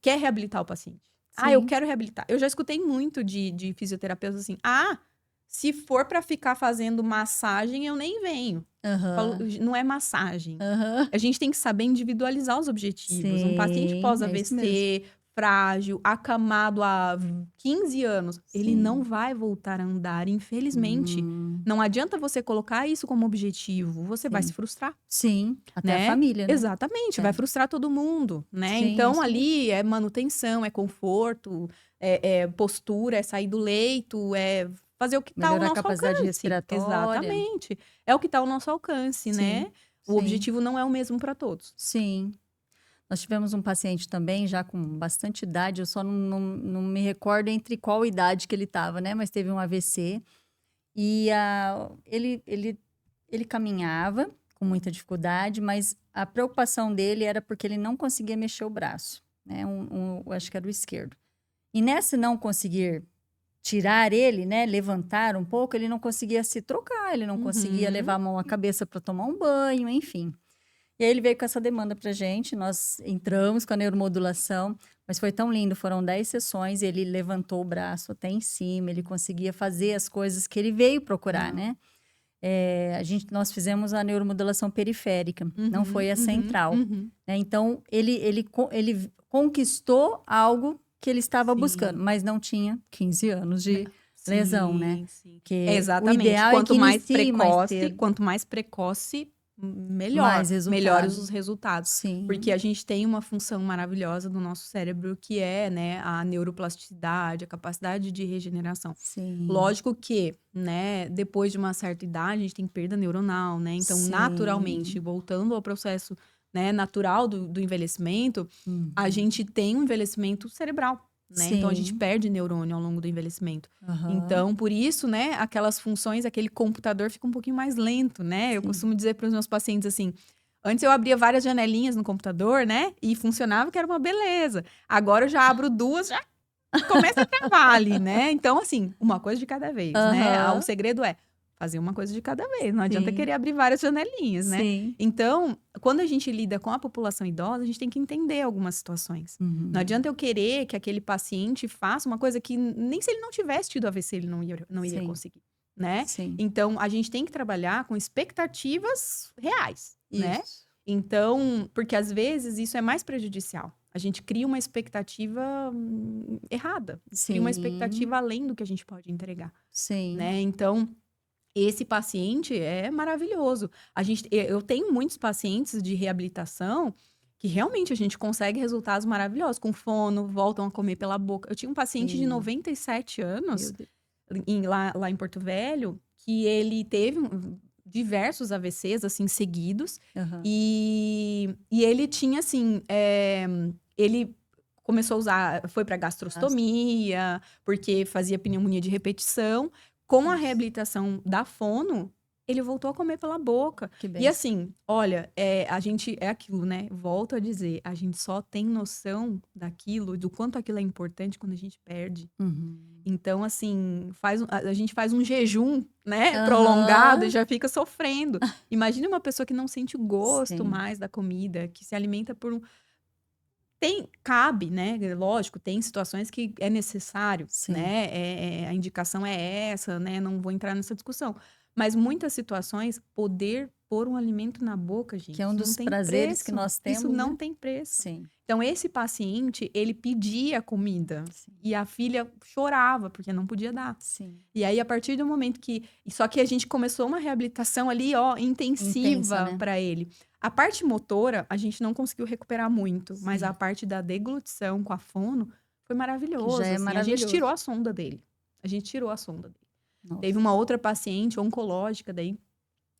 quer reabilitar o paciente. Ah, eu Sim. quero reabilitar. Eu já escutei muito de fisioterapeutas assim: ah, se for para ficar fazendo massagem, eu nem venho. Falo, Aham. não é massagem. Aham. A gente tem que saber individualizar os objetivos. Um paciente Sim, é isso mesmo. pós-AVC, frágil, acamado há 15 anos, ele não Sim. vai voltar a andar, infelizmente. Hum. Não adianta você colocar isso como objetivo, você vai se Sim. frustrar, Sim, até a né? família, né? Exatamente, vai É. frustrar todo mundo, né? Sim, é Então isso mesmo. ali é manutenção, é conforto, é postura, é sair do leito, é fazer o que está ao Melhorar a nosso capacidade alcance. respiratória. Exatamente. É o que está ao nosso alcance, Sim, né? O sim, objetivo não é o mesmo para todos. sim. Nós tivemos um paciente também, já com bastante idade, eu só não me recordo entre qual idade que ele estava, né? Mas teve um AVC e ele caminhava com muita dificuldade, mas a preocupação dele era porque ele não conseguia mexer o braço, né? Eu acho que era o esquerdo. E nesse não conseguir tirar ele, né, levantar um pouco, ele não conseguia se trocar, ele não conseguia Uhum. levar a mão à cabeça para tomar um banho, enfim. E aí ele veio com essa demanda pra gente, nós entramos com a neuromodulação, mas foi tão lindo, foram 10 sessões, ele levantou o braço até em cima, ele conseguia fazer as coisas que ele veio procurar, Legal. né? Nós fizemos a neuromodulação periférica, não Uhum, foi a uhum, central, uhum. né? Então, ele conquistou algo que ele estava buscando, Sim. mas não tinha 15 anos Né, de lesão, né? sim, sim. Que o Exatamente. ideal é que inicie mais cedo, Quanto mais precoce, mais melhores resultado. os resultados. Porque Sim, a gente tem uma função maravilhosa do nosso cérebro que é, né, a neuroplasticidade, a capacidade de regeneração. sim, Lógico que, né, depois de uma certa idade, a gente tem perda neuronal, né? Então, naturalmente, sim. voltando ao processo, né, natural do envelhecimento, a gente tem um envelhecimento cerebral, né? Então, a gente Sim. perde neurônio ao longo do envelhecimento. Aham. Então, por isso, né, aquelas funções, aquele computador fica um pouquinho mais lento, né? Eu Sim. costumo dizer para os meus pacientes assim, antes eu abria várias janelinhas no computador, né? E funcionava que era uma beleza. Agora eu já abro 2, já começa a travar ali, né? Então, assim, uma coisa de cada vez, né? O Aham. segredo é fazer uma coisa de cada vez. Não adianta Sim. querer abrir várias janelinhas, né? Sim. Então, quando a gente lida com a população idosa, a gente tem que entender algumas situações. Não adianta eu querer que aquele paciente faça uma coisa que nem se ele não tivesse tido AVC, ele não iria Sim. conseguir, né? Sim. Então, a gente tem que trabalhar com expectativas reais, né? Isso. Então, porque às vezes isso é mais prejudicial. A gente cria uma expectativa errada. Cria uma Sim. expectativa além do que a gente pode entregar, Sim. né? Então, esse paciente é maravilhoso. Eu tenho muitos pacientes de reabilitação que realmente a gente consegue resultados maravilhosos. Com fono, voltam a comer pela boca. Eu tinha um paciente de Sim. 97 anos, Meu Deus. lá em Porto Velho, que ele teve diversos AVCs, assim, seguidos. Aham. E ele tinha, assim, ele começou a usar, foi para gastrostomia, porque fazia pneumonia de repetição. Com a Nossa. reabilitação da fono, ele voltou a comer pela boca. Que E bem. assim, olha, a gente, é aquilo, né? Volto a dizer, a gente só tem noção daquilo, do quanto aquilo é importante quando a gente perde. Então, assim, a gente faz um jejum, né, prolongado e Aham. já fica sofrendo. Imagine uma pessoa que não sente o gosto Sim. mais da comida, que se alimenta por um. Cabe, né? Lógico, tem situações que é necessário, Sim. né? A indicação é essa, né? Não vou entrar nessa discussão. Mas muitas situações, poder pôr um alimento na boca, gente, Que é um isso não dos tem prazeres que preço. nós Isso temos, não né? tem preço. Sim. Então, esse paciente, ele pedia comida. Sim. E a filha chorava, porque não podia dar. Sim. E aí, a partir do momento que. Só que a gente começou uma reabilitação ali, ó, Intensa, intensiva né? para ele. A parte motora, a gente não conseguiu recuperar muito, mas Sim. a parte da deglutição com a fono foi Que maravilhoso, já é assim. A gente tirou maravilhoso. a sonda dele. A gente tirou a sonda dele. Teve Nossa. uma outra paciente oncológica daí,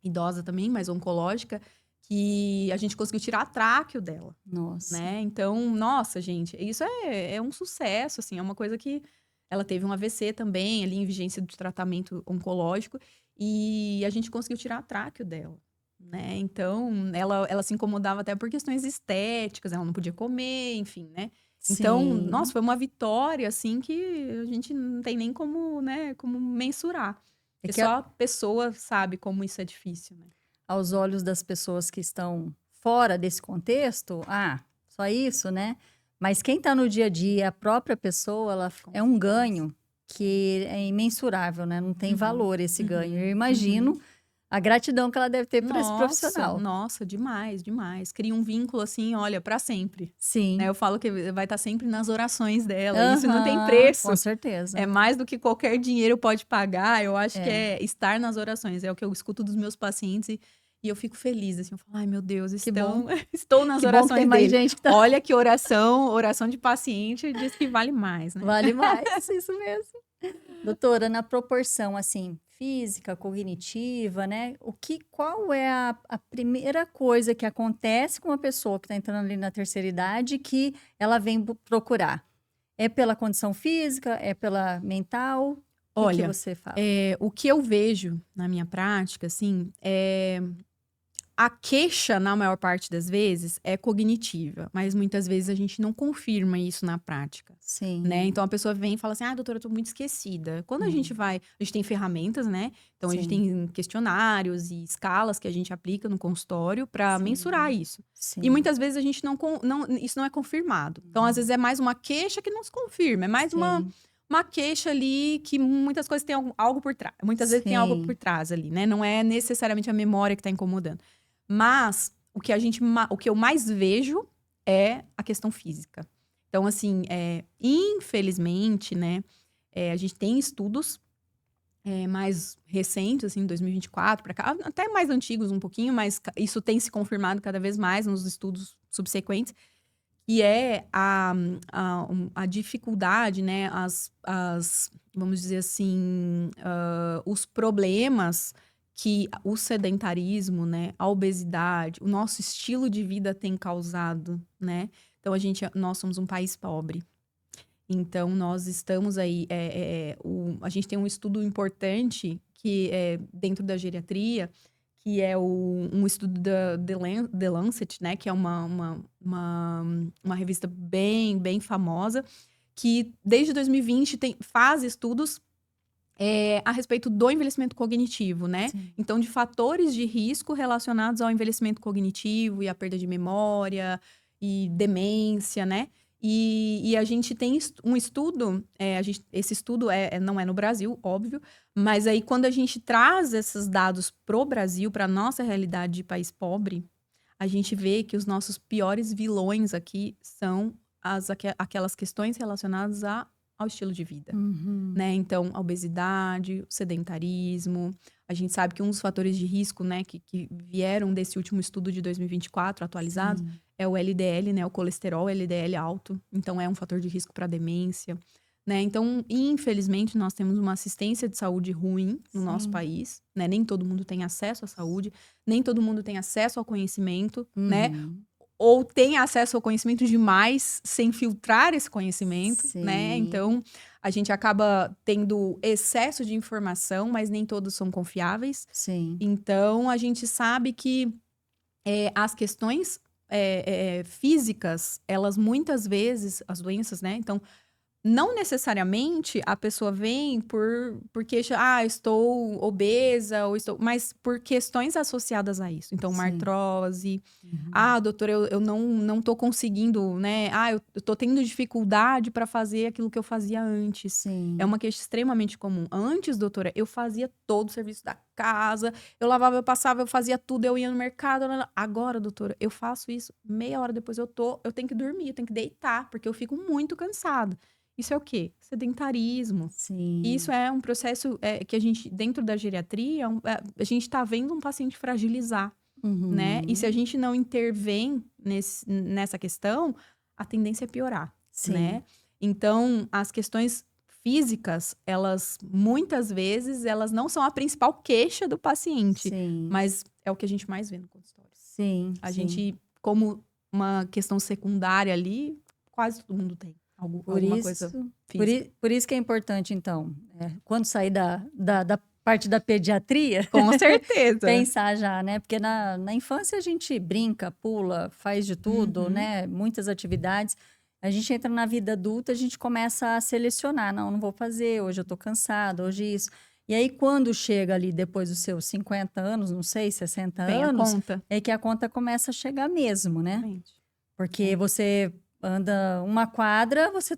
idosa também, mas oncológica, que a gente conseguiu tirar a tráqueo dela, Nossa. né? Então, nossa, gente, isso é um sucesso, assim, é uma coisa que ela teve um AVC também, ali em vigência de tratamento oncológico, e a gente conseguiu tirar a tráqueo dela, né? Então, ela se incomodava até por questões estéticas, ela não podia comer, enfim, né? Então, nossa, Sim. foi uma vitória, assim, que a gente não tem nem como, né, como mensurar. É Porque que só a pessoa sabe como isso é difícil, né? aos olhos das pessoas que estão fora desse contexto, só isso, né? Mas quem está no dia a dia, a própria pessoa, ela Com é um certeza. ganho que é imensurável, né? Não tem valor esse ganho. Eu imagino a gratidão que ela deve ter por esse profissional. Nossa, demais, demais. Cria um vínculo assim, olha, para sempre. Sim. Né? Eu falo que vai estar sempre nas orações dela. Isso não tem Aham, preço. com certeza. É mais do que qualquer dinheiro pode pagar. Eu acho que É. é estar nas orações. É o que eu escuto dos meus pacientes e eu fico feliz. Assim, eu falo, ai meu Deus, Que bom. estou nas Que bom que orações tem mais dele. gente que tá... Olha que oração de paciente diz que vale mais, né? Vale mais, isso mesmo. Doutora, na proporção, assim, física, cognitiva, né? Qual é a primeira coisa que acontece com uma pessoa que está entrando ali na terceira idade que ela vem procurar? É pela condição física? É pela mental? O que Olha, você fala? o que eu vejo na minha prática, assim, a queixa, na maior parte das vezes, é cognitiva, mas muitas vezes a gente não confirma isso na prática, Sim. né? Então a pessoa vem e fala assim: doutora, eu tô muito esquecida. Quando a gente tem ferramentas, né? Então a gente Sim. tem questionários e escalas que a gente aplica no consultório para Sim. mensurar isso. Sim. E muitas vezes a gente isso não é confirmado. Então, às vezes, é mais uma queixa que não se confirma, é mais uma queixa ali que muitas coisas têm algo por trás. Muitas vezes tem algo por trás ali, né? Não é necessariamente a memória que tá incomodando. Mas o que eu mais vejo é a questão física. Então, assim, infelizmente, né, a gente tem estudos mais recentes, assim, 2024 para cá, até mais antigos um pouquinho, mas isso tem se confirmado cada vez mais nos estudos subsequentes, e a dificuldade, né, vamos dizer assim, os problemas que o sedentarismo, né, a obesidade, o nosso estilo de vida tem causado, né? Então, nós somos um país pobre. Então, nós estamos aí... a gente tem um estudo importante que é dentro da geriatria, que é um estudo da The Lancet, né? Que é uma revista bem, bem famosa, que desde 2020 faz estudos a respeito do envelhecimento cognitivo, né? Sim. Então, de fatores de risco relacionados ao envelhecimento cognitivo e à perda de memória e demência, né? E a gente tem um estudo, esse estudo não é no Brasil, óbvio, mas aí quando a gente traz esses dados pro Brasil, para nossa realidade de país pobre, a gente vê que os nossos piores vilões aqui são aquelas questões relacionadas ao estilo de vida, né? Então, a obesidade, o sedentarismo. A gente sabe que um dos fatores de risco, né, que vieram desse último estudo de 2024, atualizado, é o LDL, né, o colesterol LDL alto. Então, é um fator de risco para demência, né? Então, infelizmente, nós temos uma assistência de saúde ruim no nosso país, né? Nem todo mundo tem acesso à saúde, nem todo mundo tem acesso ao conhecimento, né? Ou tem acesso ao conhecimento demais sem filtrar esse conhecimento, né? Então, a gente acaba tendo excesso de informação, mas nem todos são confiáveis. Sim. Então, a gente sabe que as questões físicas, elas muitas vezes, as doenças, né? Então, não necessariamente a pessoa vem porque estou obesa, mas por questões associadas a isso. Então, uma artrose. Doutora, eu não tô conseguindo, né? Eu tô tendo dificuldade para fazer aquilo que eu fazia antes. Sim. É uma queixa extremamente comum. Antes, doutora, eu fazia todo o serviço da casa, eu lavava, eu passava, eu fazia tudo, eu ia no mercado. Agora, doutora, eu faço isso, meia hora depois eu tenho que dormir, eu tenho que deitar, porque eu fico muito cansada. Isso é o quê? Sedentarismo. Sim. Isso é um processo que a gente, dentro da geriatria, a gente tá vendo um paciente fragilizar, né? E se a gente não intervém nessa questão, a tendência é piorar, né? Então, as questões físicas, elas, muitas vezes, elas não são a principal queixa do paciente. Mas é o que a gente mais vê no consultório. A gente, como uma questão secundária ali, quase todo mundo tem. Alguma coisa física. Por isso que é importante, então, quando sair da parte da pediatria... Com certeza. Pensar já, né? Porque na infância a gente brinca, pula, faz de tudo, né? Muitas atividades. A gente entra na vida adulta, a gente começa a selecionar. Não vou fazer, hoje eu tô cansado, hoje isso. E aí, quando chega ali depois dos seus 50 anos, não sei, 60 anos... É que a conta começa a chegar mesmo, né? Exatamente. Porque você... anda uma quadra, você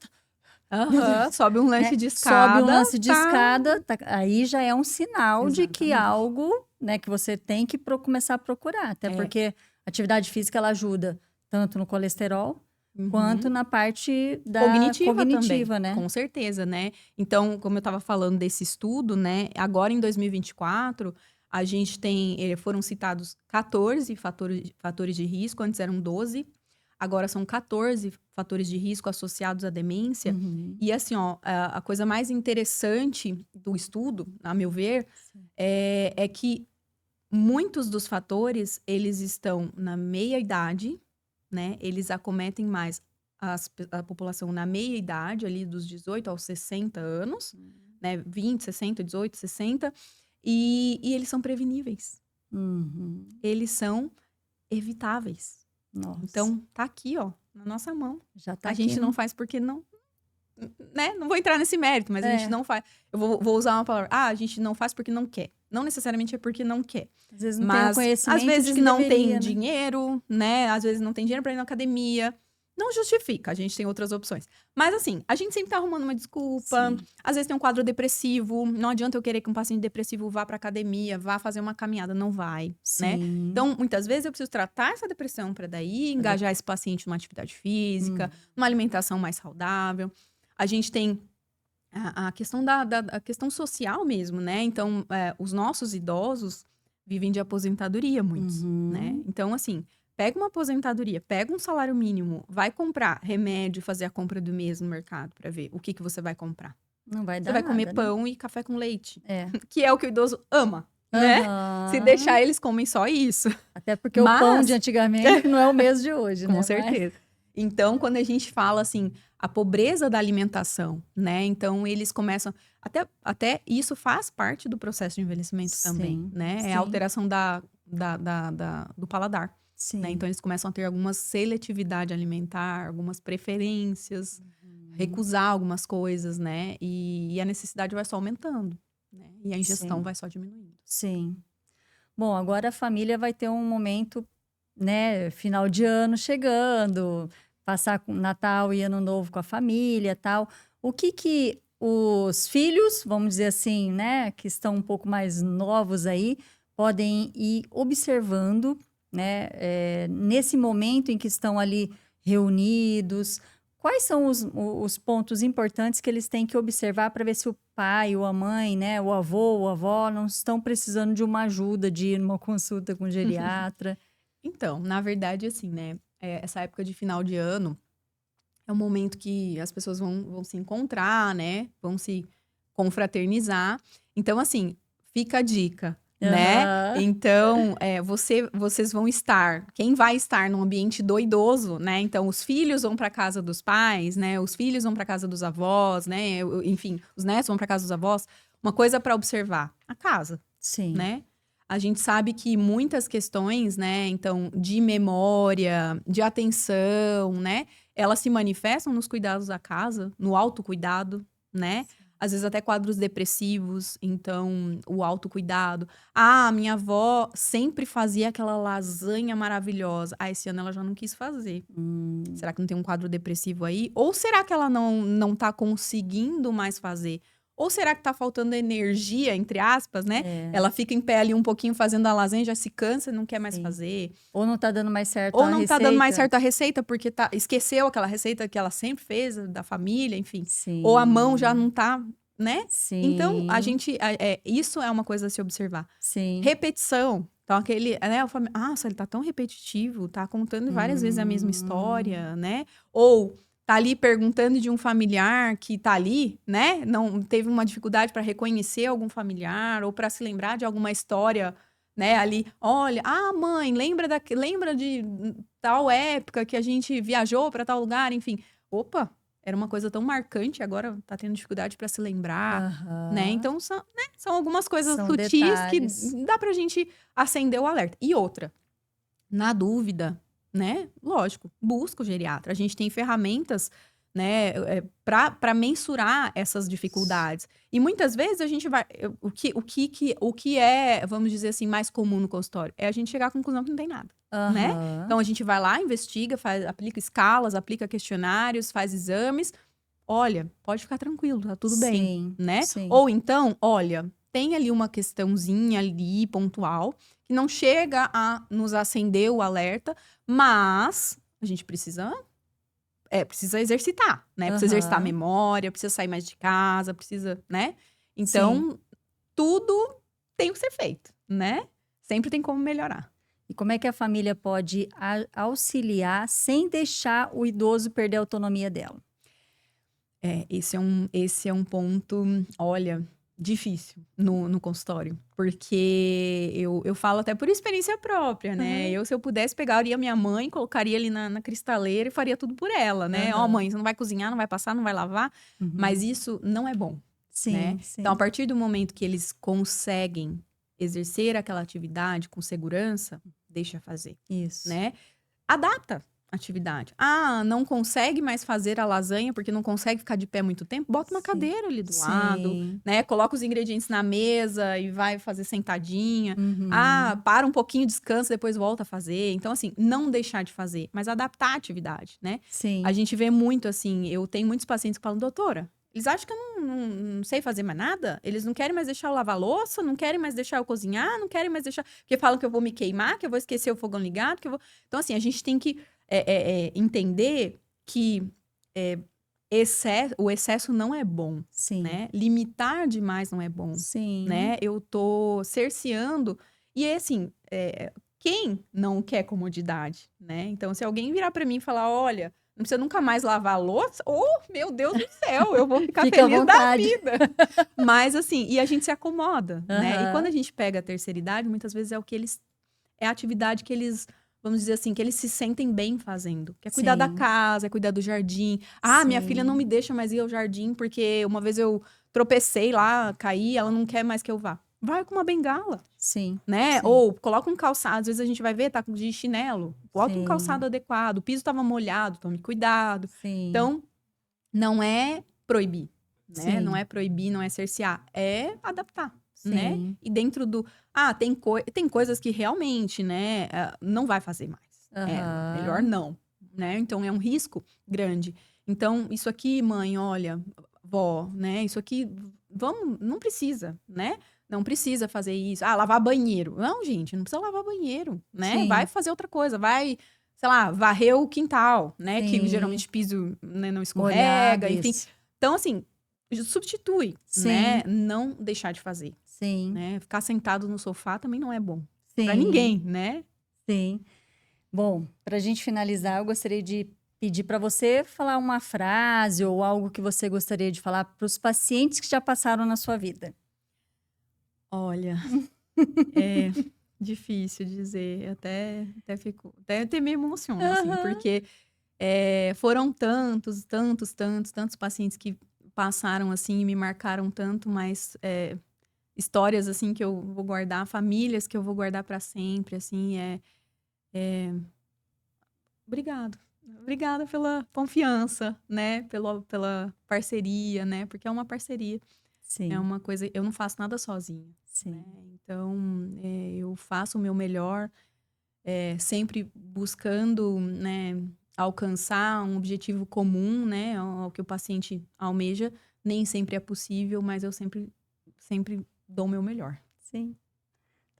sobe um lance de escada. Sobe um lance de escada, aí já é um sinal de que algo, né, que você tem que começar a procurar. Até porque a atividade física, ela ajuda tanto no colesterol, quanto na parte da cognitiva também, né? Com certeza, né? Então, como eu estava falando desse estudo, né, agora em 2024... a gente foram citados 14 fatores de risco, antes eram 12. Agora são 14 fatores de risco associados à demência. E assim, a coisa mais interessante do estudo, a meu ver, é que muitos dos fatores, eles estão na meia-idade, né? Eles acometem mais a população na meia-idade, ali dos 18 aos 60 anos, né? 20, 60, 18, 60. E eles são preveníveis. Eles são evitáveis. Nossa. Então, tá aqui, ó, na nossa mão. Já tá a aqui, gente não faz porque não... né? Não vou entrar nesse mérito, mas a gente não faz. Eu vou usar uma palavra. A gente não faz porque não quer. Não necessariamente é porque não quer. Às vezes não tem o conhecimento. Às vezes de que não deveria, tem né? dinheiro, né? Às vezes não tem dinheiro pra ir na academia. Não justifica, a gente tem outras opções. Mas assim, a gente sempre tá arrumando uma desculpa. Às vezes tem um quadro depressivo. Não adianta eu querer que um paciente depressivo vá pra academia, vá fazer uma caminhada. Não vai, né? Então, muitas vezes eu preciso tratar essa depressão pra daí engajar esse paciente numa atividade física, numa alimentação mais saudável. A gente tem a questão a questão social mesmo, né? Então, os nossos idosos vivem de aposentadoria, muitos, né? Então, assim, pega uma aposentadoria, pega um salário mínimo, vai comprar remédio, fazer a compra do mês no mercado pra ver o que você vai comprar. Não vai dar Você vai nada, comer né? pão e café com leite, que é o que o idoso ama. né? Se Aham. deixar, eles comem só isso. Até porque o pão de Mas, antigamente não é o mesmo de hoje, né? com Mas certeza. Então, quando a gente fala assim, a pobreza da alimentação, né? Então, eles começam. Até isso faz parte do processo de envelhecimento também, sim, né? É a sim, alteração do paladar, né? sim. Então, eles começam a ter alguma seletividade alimentar, algumas preferências, recusar algumas coisas, né? E a necessidade vai só aumentando, né? E a ingestão Sim, vai só diminuindo. sim. Bom, agora a família vai ter um momento, né, final de ano chegando, passar com Natal e Ano Novo com a família, tal. O que que os filhos, vamos dizer assim, né, que estão um pouco mais novos aí, podem ir observando, né, nesse momento em que estão ali reunidos? Quais são os pontos importantes que eles têm que observar para ver se o pai ou a mãe, né, o avô ou a avó não estão precisando de uma ajuda, de ir numa consulta com um geriatra? Então, na verdade, assim, né? Essa época de final de ano é um momento que as pessoas vão se encontrar, né? Vão se confraternizar. Então, assim, fica a dica, né? Aham. Então, vocês vão estar. Quem vai estar no ambiente do idoso, né? Então, os filhos vão para casa dos pais, né? Os filhos vão para casa dos avós, né? Enfim, os netos vão para casa dos avós. Uma coisa para observar: a casa, Sim. né? A gente sabe que muitas questões, né, então, de memória, de atenção, né, elas se manifestam nos cuidados da casa, no autocuidado, né? Às vezes até quadros depressivos, então, o autocuidado. Ah, minha avó sempre fazia aquela lasanha maravilhosa. Ah, esse ano ela já não quis fazer. Hum, Será que não tem um quadro depressivo aí? Ou será que ela não tá conseguindo mais fazer? Ou será que tá faltando energia, entre aspas, né? é, Ela fica em pé ali um pouquinho fazendo a lasanha, já se cansa, não quer mais sim. fazer. Ou não tá dando mais certo Ou a não tá dando mais receita? certo a receita, porque esqueceu aquela receita que ela sempre fez, da família, enfim. Ou a mão já Sim, não tá, né? Então, sim, isso é uma coisa a se observar. sim. Repetição. Então, aquele, nossa, ele tá tão repetitivo, tá contando várias vezes a mesma Hum, história, né? Ou tá ali perguntando de um familiar que tá ali, né? Não teve uma dificuldade para reconhecer algum familiar ou para se lembrar de alguma história, né? Ali, olha, mãe, lembra de tal época que a gente viajou para tal lugar, enfim. Opa, era uma coisa tão marcante, agora tá tendo dificuldade para se lembrar, né? aham. Então, são algumas coisas São sutis que detalhes. dá pra gente acender o alerta. E outra, na dúvida, né? Lógico, busca o geriatra. A gente tem ferramentas, né, para mensurar essas dificuldades. E muitas vezes a gente vai. O que é, vamos dizer assim, mais comum no consultório? É a gente chegar à conclusão que não tem nada, né? Aham. Então a gente vai lá, investiga, aplica escalas, aplica questionários, faz exames. Olha, pode ficar tranquilo, tá tudo bem, Sim, né? sim. Ou então, olha, tem ali uma questãozinha ali pontual que não chega a nos acender o alerta, mas a gente precisa exercitar, né? Precisa exercitar a Aham. memória, precisa sair mais de casa, precisa, né? Sim. Então, tudo tem que ser feito, né? Sempre tem como melhorar. E como é que a família pode auxiliar sem deixar o idoso perder a autonomia dela? Esse é um ponto, olha, difícil no consultório. Porque eu falo até por experiência própria, né? Aham. Se eu pudesse, pegaria minha mãe, colocaria ali na cristaleira e faria tudo por ela, né? Ó, Aham. mãe, você não vai cozinhar, não vai passar, não vai lavar. Mas Uhum. isso não é bom, né? Sim, Então, a sim. partir do momento que eles conseguem exercer aquela atividade com segurança, deixa fazer, Isso. né? Adapta a atividade. Ah, não consegue mais fazer a lasanha porque não consegue ficar de pé muito tempo? Bota uma Sim. cadeira ali do lado, Sim. né? Coloca os ingredientes na mesa e vai fazer sentadinha. Ah, Uhum. para um pouquinho, descansa, depois volta a fazer. Então, assim, não deixar de fazer, mas adaptar a atividade, né? A Sim. gente vê muito assim, eu tenho muitos pacientes que falam, doutora, eles acham que eu não sei fazer mais nada? Eles não querem mais deixar eu lavar louça, não querem mais deixar eu cozinhar, não querem mais deixar. Porque falam que eu vou me queimar, que eu vou esquecer o fogão ligado, que eu vou. Então, assim, a gente tem que entender que é, o excesso não é bom, Sim. né? Limitar demais não é bom, Sim. né? Eu tô cerceando. E assim, quem não quer comodidade, né? Então, se alguém virar para mim e falar, olha, não precisa nunca mais lavar a louça. Oh, meu Deus do céu, eu vou ficar Fica à feliz da vontade. vida. Mas assim, e a gente se acomoda, né? E Aham. quando a gente pega a terceira idade, muitas vezes é a atividade que eles, vamos dizer assim, que eles se sentem bem fazendo. Que é cuidar da Sim. casa, é cuidar do jardim. Ah, minha Sim. filha não me deixa mais ir ao jardim porque uma vez eu tropecei lá, caí, ela não quer mais que eu vá. Vai com uma bengala, Sim. né? Sim. Ou coloca um calçado. Às vezes a gente vai ver, tá de chinelo. Bota um Sim. calçado adequado. O piso tava molhado, tome cuidado. Sim. Então, não é proibir, né? Sim. Não é proibir, não é cercear. É adaptar, né? Sim. E dentro do... Ah, tem coisas que realmente, né? Não vai fazer mais. Aham. Melhor não, né? Então, é um risco grande. Então, isso aqui, mãe, olha, vó, né? Isso aqui, não precisa, né? Não precisa fazer isso. Ah, lavar banheiro. Não, gente, não precisa lavar banheiro, né? Sim. Vai fazer outra coisa, vai, sei lá, varrer o quintal, né? Que Sim. geralmente piso, né, não Molhado, escorrega, enfim. isso. Então, assim, substitui, Sim. né? Não deixar de fazer, Sim. né? Ficar sentado no sofá também não é bom pra Sim. ninguém, né? Sim. Bom, para a gente finalizar, eu gostaria de pedir para você falar uma frase ou algo que você gostaria de falar para os pacientes que já passaram na sua vida. Olha, é difícil dizer, até me emociono, assim, Aham. porque foram tantos pacientes que passaram, assim, e me marcaram tanto, mas histórias, assim, que eu vou guardar, famílias que eu vou guardar para sempre, assim, obrigado. Obrigada pela confiança, né? Pela parceria, né? Porque é uma parceria. É Sim, uma coisa... Eu não faço nada sozinha, sim, né? Então, eu faço o meu melhor, sempre buscando, né, alcançar um objetivo comum, né? Ao que o paciente almeja. Nem sempre é possível, mas eu sempre dou o meu melhor. sim.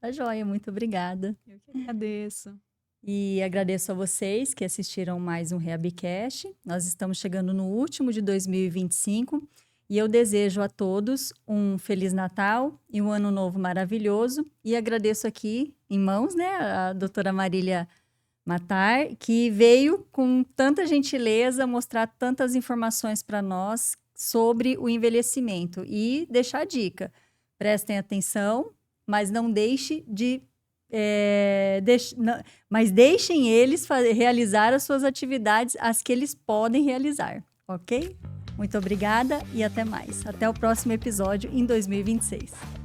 Tá joia, muito obrigada. Eu que agradeço. E agradeço a vocês que assistiram mais um Reabcast. Nós estamos chegando no último de 2025 e eu desejo a todos um Feliz Natal e um Ano Novo maravilhoso. E agradeço aqui em mãos, né, a doutora Marília Matar, que veio com tanta gentileza mostrar tantas informações para nós sobre o envelhecimento e deixar a dica. Prestem atenção, mas não deixe de mas deixem eles realizar as suas atividades, as que eles podem realizar, ok? Muito obrigada e até mais. Até o próximo episódio em 2026.